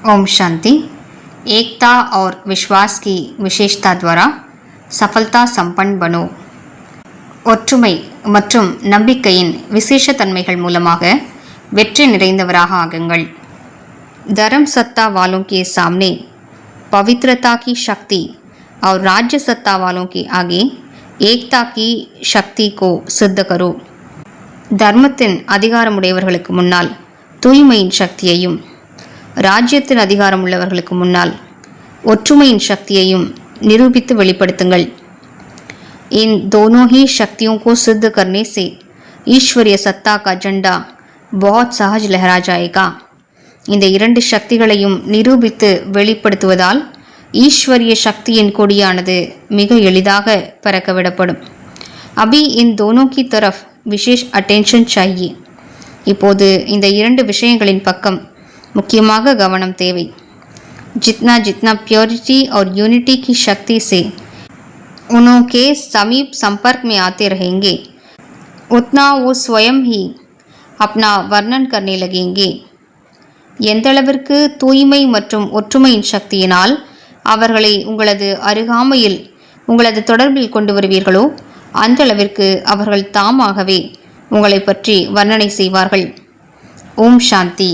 ओम शांति। एकता और विश्वास की विशेषता द्वारा सफलता संपन्न बनो। ஒற்றுமை மற்றும் நம்பிக்கையின் விசேஷ தன்மைகள் மூலமாக வெற்றி நிறைந்தவராக ஆகுங்கள்। धर्म सत्ता वालों के सामने पवित्रता की शक्ति और राज्य सत्ता वालों के आगे एकता की शक्ति को सिद्ध करो। தர்மத்தின் அதிகாரமுடையவர்களுக்கு முன்னால் தூய்மையின் சக்தியையும் ராஜ்யத்தின் அதிகாரம் உள்ளவர்களுக்கு முன்னால் ஒற்றுமையின் சக்தியையும் நிரூபித்து வெளிப்படுத்துங்கள்। इन दोनों ही शक्तियों को सिद्ध करने से ईश्वरीय सत्ता का झंडा बहुत सहज लहरा जाएगा। இந்த இரண்டு சக்திகளையும் நிரூபித்து வெளிப்படுத்துவதால் ஈஸ்வரிய சக்தியின் கொடியானது மிக எளிதாக பறக்கவிடப்படும்। अभी इन दोनों की तरफ विशेष अटेंशन चाहिए। இப்போது இந்த இரண்டு விஷயங்களின் பக்கம் मुख्यமாக கவனம் தேவை। जितना जितना प्योरिटी और यूनिटी की शक्ति से उनके समीप संपर्क में आते रहेंगे उतना वो स्वयं ही अपना वर्णन करने लगेंगे। எந்தளவிற்கு தூய்மை மற்றும் ஒற்றுமையின் சக்தியினால் அவர்களை உங்களது அருகாமையில் உங்களது தொடர்பில் கொண்டு வருவீர்களோ அந்த அளவிற்கு அவர்கள் தாமாகவே உங்களை பற்றி வர்ணனை செய்வார்கள்। ஓம் சாந்தி।